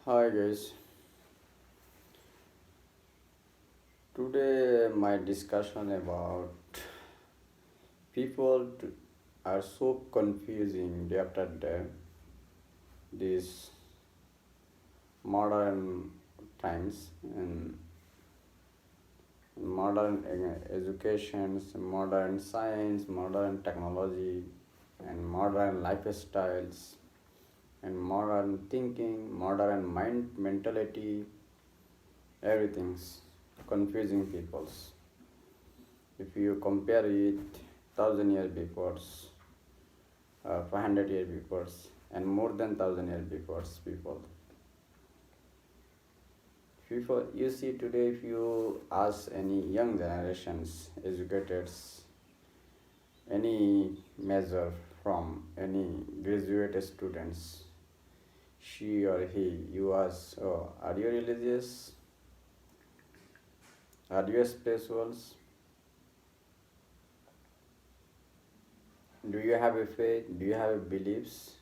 Hi guys, today my discussion about people are so confusing day after day. These modern times and modern educations, modern science, modern technology, and modern lifestyles, and modern thinking, modern mind mentality. Everything's confusing people's. If you compare it 1,000 years before, 500 years before, and more than 1,000 years before people, you see today, if you ask any young generations, educators, any measure from any graduate students, she or he, you ask, oh, are you religious? Are you spirituals? Do you have a faith? Do you have beliefs?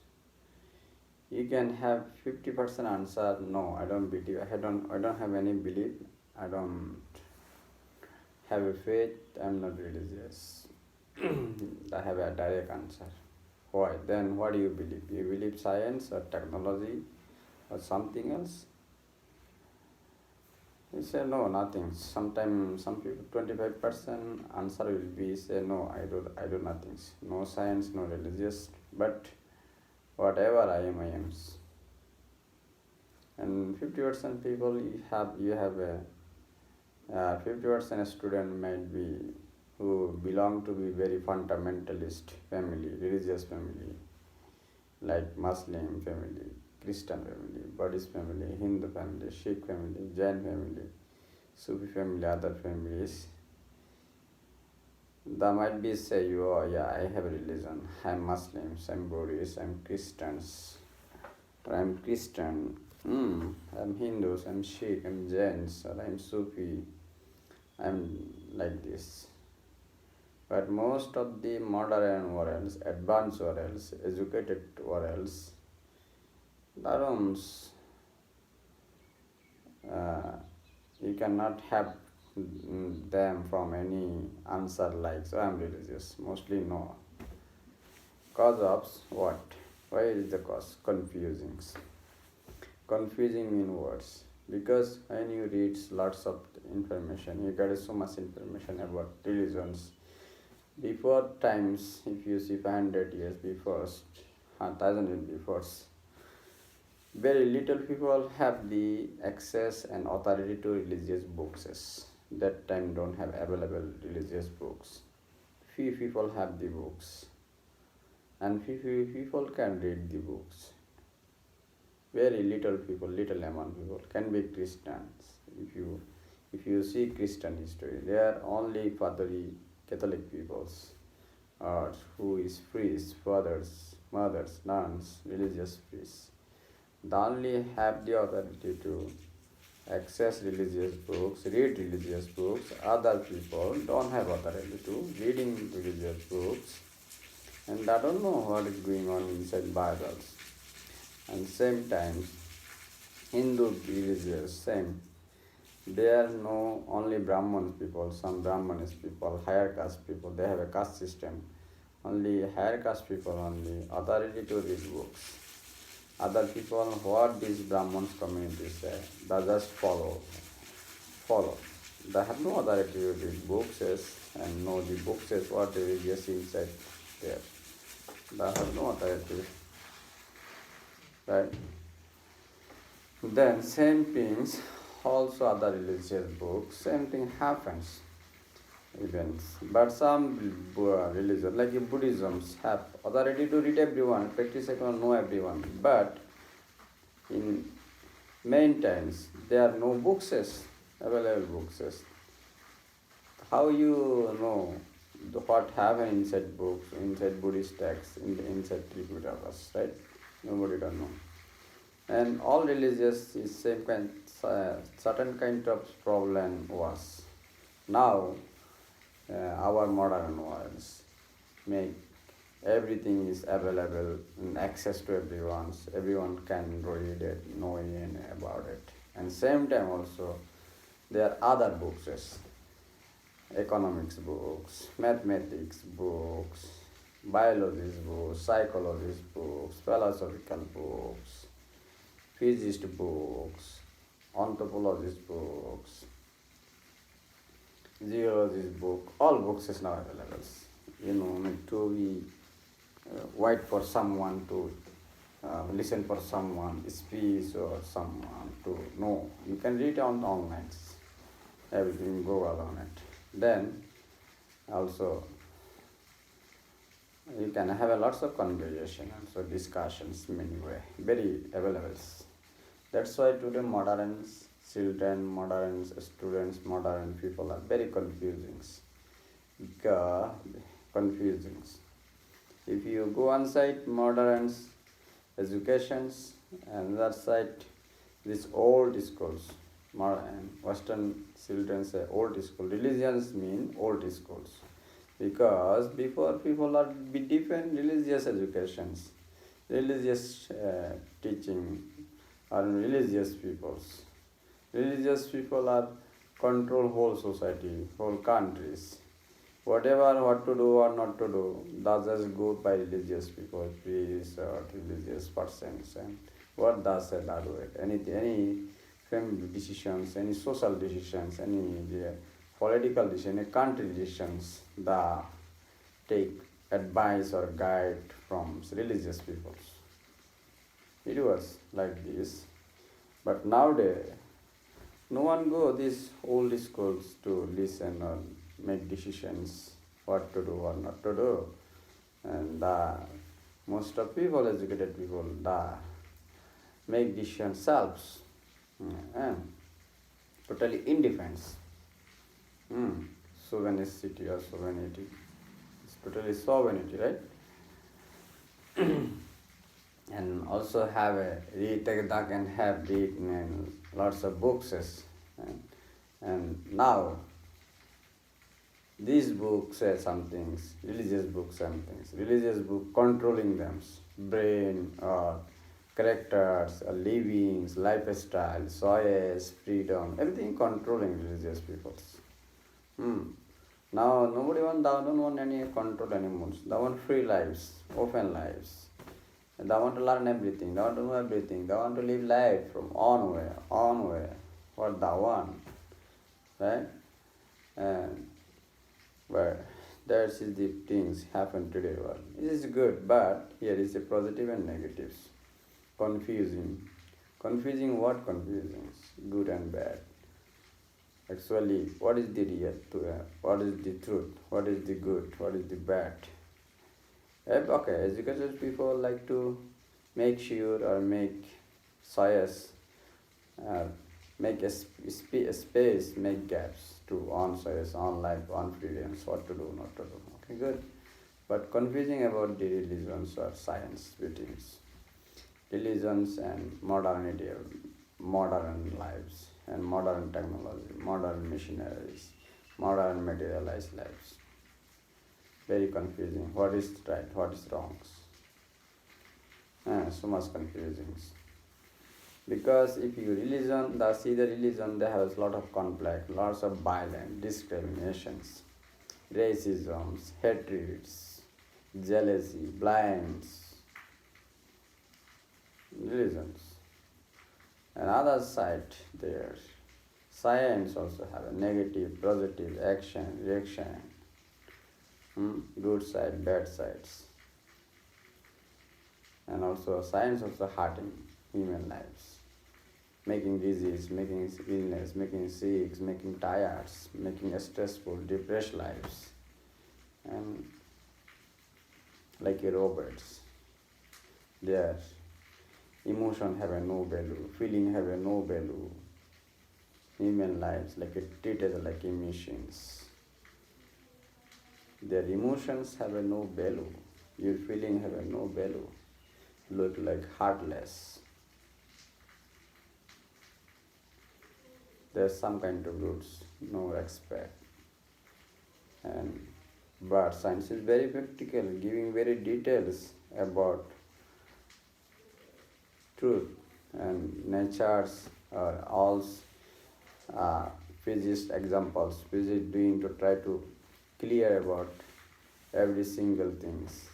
You can have 50% answer, no, I don't believe, I don't have any belief, I don't have a faith, I'm not religious. I have a direct answer. Why? Then what do you believe? You believe science or technology or something else? You say no, nothing. Sometimes some people 25% answer will be say no, I do nothing. No science, no religious, but whatever I am. And 50% people you have a 50% student might be who belong to be very fundamentalist family, religious family, like Muslim family, Christian family, Buddhist family, Hindu family, Sikh family, Jain family, Sufi family, other families. They might be say, oh yeah, I have religion, I'm Muslims, I'm Buddhist, I'm Christians, or I'm Christian, I'm Hindus, I'm Sikh, I'm Jains, or I'm Sufi, I'm like this. But most of the modern worlds, advanced worlds, educated worlds, they don't, uh, you cannot have them from any answer like, so I'm religious. Mostly no. Cause of what? Why is the cause? Confusing in words. Because when you read lots of information, you get so much information about religions. Before times, if you see 500 years before, 1,000 years before, very little people have the access and authority to religious books. That time don't have available religious books. Few people have the books, and few people can read the books. Very little people, little amount people can be Christians. If you see Christian history, they are only fatherly Catholic peoples, or who is priests, fathers, mothers, nuns, religious priests. They only have the authority to access religious books, read religious books. Other people don't have authority to reading religious books, and they don't know what is going on inside Bibles. And same time, Hindu religious same. There are no only Brahman people, some Brahmanis people, higher caste people. They have a caste system. Only higher caste people only authority to read books. Other people, what these Brahmins community say, they just follow. They have no authority to read books and know the books what the religious inside there. They have no authority, right? Then same things, also other religious books, same thing happens, events. But some religion, like Buddhism, have authority to read everyone, practice everyone, know everyone. But in main times, there are no books, available books. How you know what happen inside books, inside Buddhist texts, inside Tripuratas, right? Nobody don't know. And all religious is same kind, certain kind of problem was. Now, our modern worlds make Everything is available and access to everyone. Everyone can read it, know about it. And same time also, there are other books, yes, economics books, mathematics books, biology books, psychology books, philosophical books, physicist books, anthropologist books, geologist book, all books is now available. Need to be wait for someone to listen for someone speech or someone to know. You can read on online, everything Google on it. Then also you can have a lots of conversation and so discussions many way very available. That's why today modern children, modern students, modern people are very confusing. Because confusing. If you go on site modern educations and that side this old schools, modern Western children say old school. Religions mean old schools because before people are be different religious educations, religious teaching, or religious peoples. Religious people are control whole society, whole countries. Whatever what to do or not to do, that just go by religious people, priests or religious persons, and what does say that way. Any family decisions, any social decisions, any political decision, any country decisions, the take advice or guide from religious peoples. It was like this, but nowadays no one go these old schools to listen or make decisions what to do or not to do. And most of people, educated people, make decisions selves. And totally indifference. Sovereignty or sovereignty. It's totally sovereignty, right? And also have a read that can have read and lots of books. And now these books say some things, religious books some things, religious book controlling them, brain or characters, livings, lifestyle, choice, freedom, everything controlling religious peoples. Now nobody don't want any control anymore. They want free lives, open lives. They want to learn everything, they want to know everything, they want to live life from on way, what they want, right? And but that's the things happen today world. It is good, but here is the positive and negatives. Confusing. Confusing what confusing? Good and bad. Actually, what is the real to what is the truth? What is the good? What is the bad? Okay, educated people like to make sure or make choice, uh, make a space, make gaps to on choice, on life, on freedoms, what to do, not to do. Okay, good. But confusing about the religions or science between religions and modernity, modern lives, and modern technology, modern machineries, modern materialized lives. Very confusing. What is right? What is wrong? So much confusing. Because if you religion, see the religion, they have a lot of conflict, lots of violence, discriminations, racisms, hatreds, jealousy, blinds, religions. Another side there, science also have a negative, positive action, reaction, good side, bad sides. And also science also hurting human lives, making disease, making illness, making sick, making tired, making stressful, depressed lives, and like a robots, their emotion have a no value, feeling have a no value, human lives like it treated like machines. Their emotions have a no value, your feeling have a no value, look like heartless. There's some kind of roots, no respect. And But science is very practical, giving very details about truth and natures all uh, physics examples. Physics doing to try to clear about every single things.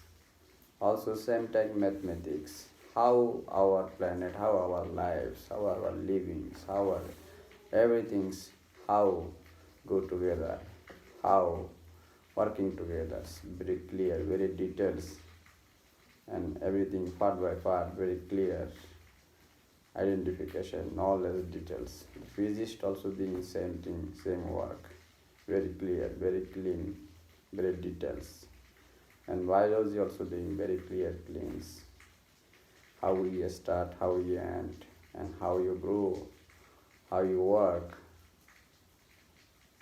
Also same time mathematics. How our planet, how our lives, how our livings, how our everything's how go together, how working together. Very clear, very details and everything part by part very clear identification, knowledge, details. The physicist also doing same thing, same work, very clear, very clean, very details. And biology also doing very clear, cleans. How you start, how you end, and how you grow, how you work,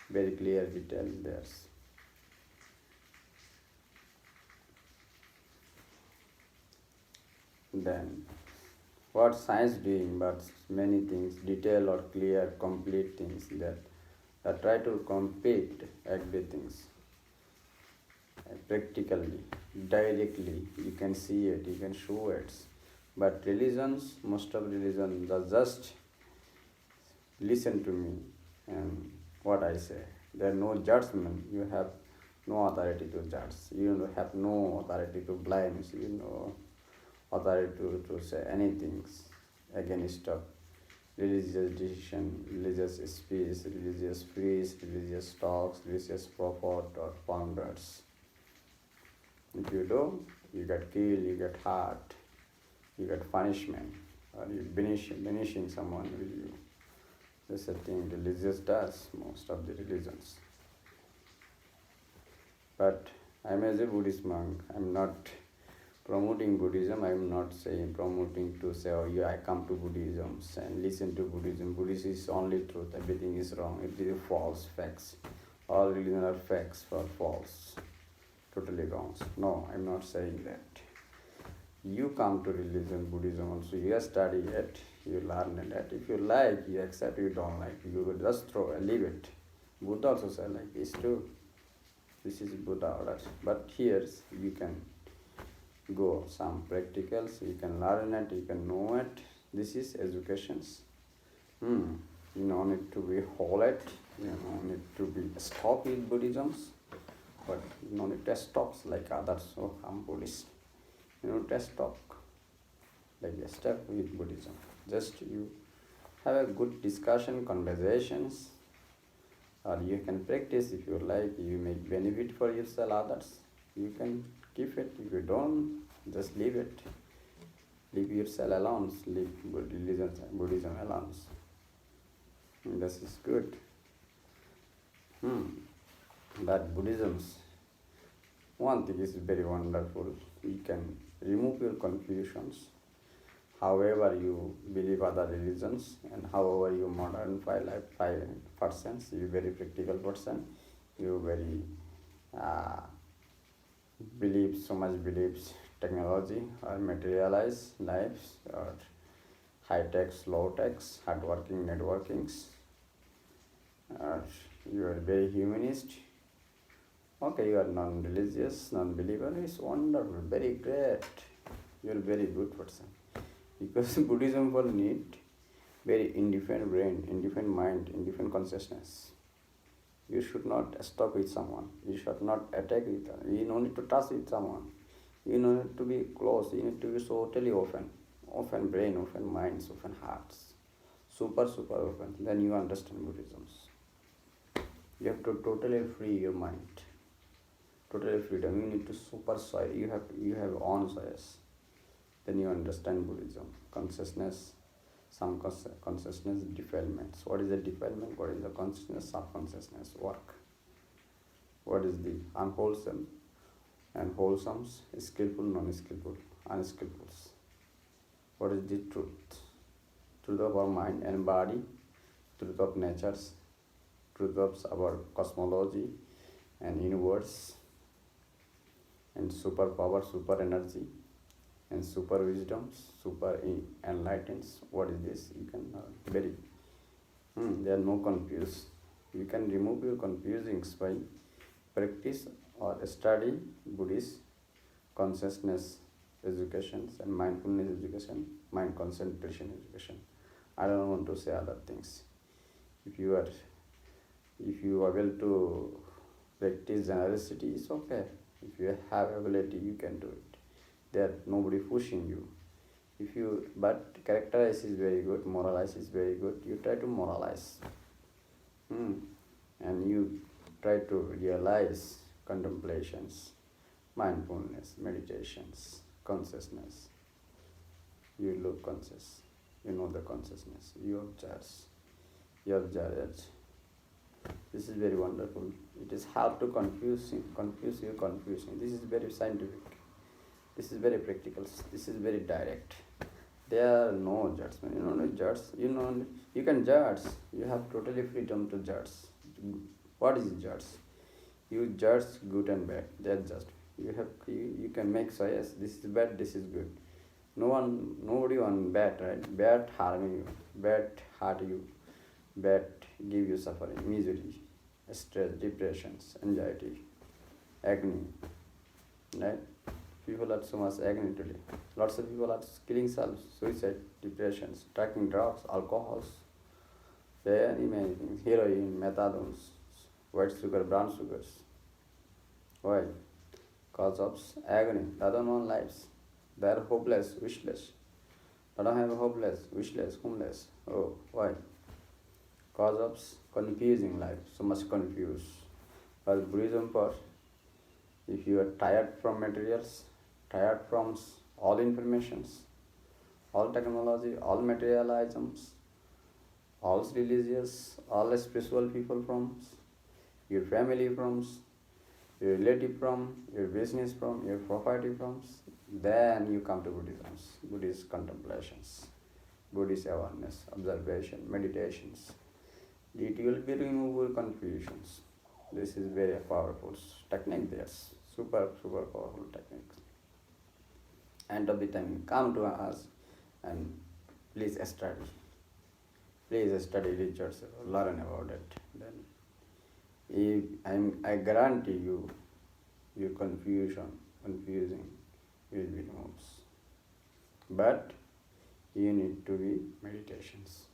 very clear detail there. Then what science doing but many things detail or clear complete things that try to complete everything practically directly you can see it you can show it but religions most of religions are just listen to me and what I say there are no judgment you have no authority to judge you have no authority to blame you know authority to say anything against of religious decision, religious speech, religious feast, religious talks, religious prophet or founders. If you do, you get killed, you get hurt, you get punishment, or you banishing someone with you. That's the thing religious does, most of the religions. But I'm as a Buddhist monk, I'm not promoting Buddhism. I'm not saying promoting to say, oh yeah, I come to Buddhism and listen to Buddhism. Buddhism is only truth. Everything is wrong. It is false facts. All religions are facts or false. Totally wrong. No, I'm not saying that. You come to religion, Buddhism also. You study it. You learn it. If you like, you accept. You don't like, you will just throw and leave it. Buddha also said like this too. This is Buddha order. But here you can go some practicals you can learn it you can know it this is educations you don't need to be whole it you don't need to be stop with Buddhisms but you don't need to stop like others so I'm Buddhist you know to stop like a step with Buddhism just you have a good discussion conversations or you can practice if you like you make benefit for yourself others you can keep it if you don't just leave it leave yourself alone leave Buddhism alone this is good but Buddhism's one thing is very wonderful you can remove your confusions however you believe other religions and however you modern five persons you very practical person you very uh, believe so much believes technology or materialize lives or high techs, low techs, hardworking networkings, or you are very humanist. Okay, you are non-religious, non-believer. It's wonderful, very great. You are very good person because Buddhism will need very indifferent brain, indifferent mind, indifferent consciousness. You should not stop with someone. You should not attack with them. You don't need to touch with someone. You don't need to be close. You need to be totally open. Open brain, open minds, open hearts. Super, super open. Then you understand Buddhism. You have to totally free your mind. Totally freedom. You need to super soil. You have own choice. Then you understand Buddhism. Consciousness, some consciousness defilements. What is the defilement? What is the consciousness, subconsciousness work? What is the unwholesome and wholesome, skillful, non-skillful, unskillful? What is the truth? Truth of our mind and body, truth of natures, truth of our cosmology and universe, and superpower, super energy, and super wisdom, super enlightens. What is this? You can very. There are no confuse. You can remove your confusings by practice or study Buddhist consciousness education and mindfulness education, mind concentration education. I don't want to say other things. If you are able to practice generosity, it's okay. If you have ability, you can do it. There nobody pushing you. If you but characterize is very good, moralize is very good. You try to moralize, hmm. and you try to realize contemplations, mindfulness, meditations, consciousness. You look conscious. You know the consciousness. You observe. You observe it. This is very wonderful. It is hard to confuse you. This is very scientific. This is very practical. This is very direct. There are no judgment. You know, no judge. You can judge. You have totally freedom to judge. What is judge? You judge good and bad. That's just. You can make choice. This is bad. This is good. Nobody on bad, right? Bad harm you. Bad hurt you. Bad give you suffering, misery, stress, depressions, anxiety, agony, right? People are so much agony today. Lots of people are killing themselves, suicide, depressions, taking drugs, alcohols, many things, heroin, methadone, white sugar, brown sugars. Why? Cause of agony. They don't want lives. They are hopeless, wishless. They don't have hopeless, wishless, homeless. Oh, why? Cause of confusing life, so much confused. As Buddhism first, if you are tired from materials, tired from all informations, all technology, all material items, all religious, all spiritual people from, your family from, your relative from, your business from, your property from, then you come to Buddhism, Buddhist contemplations, Buddhist awareness, observation, meditations. It will be remove confusions. This is very powerful technique. There's super powerful technique. End of the time, you come to us and please study. Please study, research, learn about it. Then I guarantee you, your confusing will be removed. But you need to be meditations.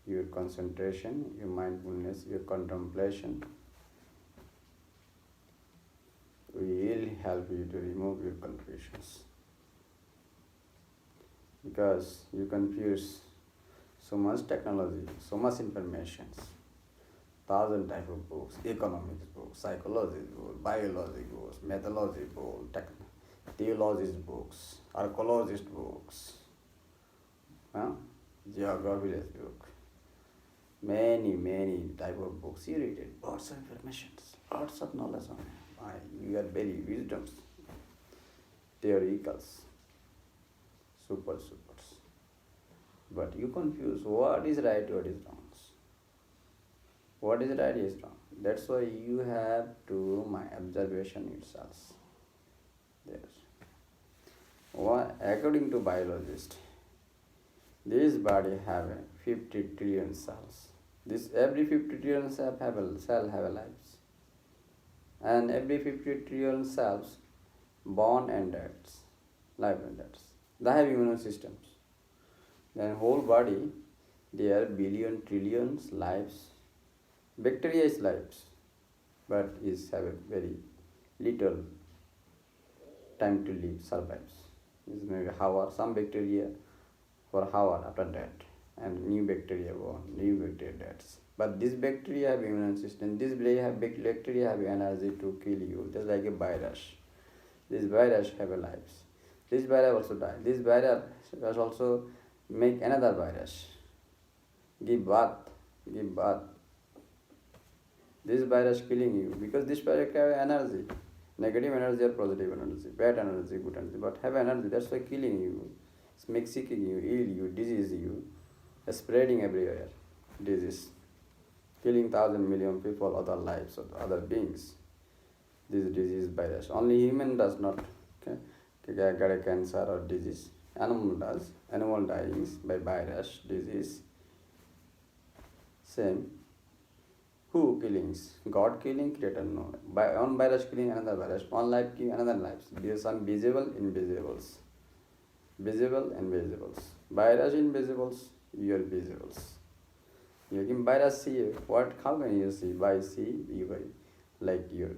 Your concentration, your mindfulness, your contemplation will help you to remove your confusions. Because you confuse so much technology, so much information, 1,000 type of books, economics books, psychology books, biology books, methodology books, theologist books, archaeologist books, geography book. Many type of books. You read it, lots of information, lots of knowledge on it. You are very wisdoms, theoreticals, supers. But you confuse what is right, what is wrong. What is right is wrong. That's why you have to my observation itself. According to biologists, this body have 50 trillion cells. Every 50 trillion cell have a life. And every 50 trillion cells born and dies, life and deaths. They have immune systems. Then whole body, there are billion, trillions lives. Bacteria is lives, but is have a very little time to live, survives. Is maybe hour, some bacteria for hour after that, and new bacteria born, new bacteria dies. But this bacteria have immune system. This bacteria have energy to kill you. Just like a virus. This virus have a life. This virus also die. This virus also make another virus. Give birth. This virus killing you because this virus have energy. Negative energy or positive energy, bad energy, good energy, but have energy. That's why killing you. It's make sicking you, ill you, disease you, spreading everywhere. Disease. Killing 1,000 million people, other lives, other beings. This disease virus. Only human does not get a cancer or disease. Animal does. Animal dying by virus, disease. Same. Who killings? God killing, creator no. By one virus killing another virus, one life killing another life. These are visible, invisibles. Visible, invisibles. Virus invisibles, your visibles. You can virus see what? How can you see? By see, you by like your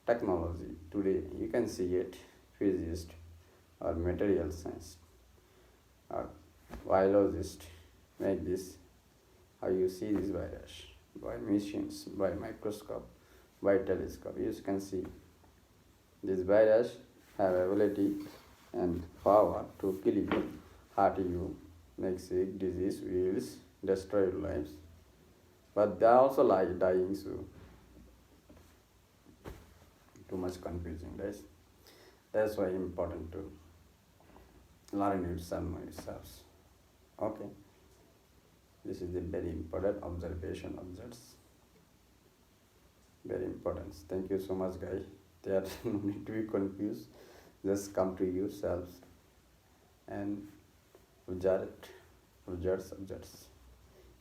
technology. Today you can see it, physicist or material science or biologist make this. How you see this virus? By machines, by microscope, by telescope. You can see this virus have ability and power to kill you, hurt you, make sick, disease, wills, destroy your lives. But they are also like dying, so too much confusing, right? That's why important to learn yourself, know yourselves. Okay. This is a very important observation of that. Very important. Thank you so much, guys. There no need to be confused. Just come to yourselves and objects.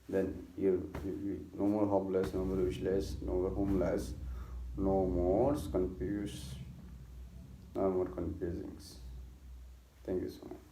Then you no more hopeless, no more useless, no more homeless, no more confused, no more confusings. Thank you so much.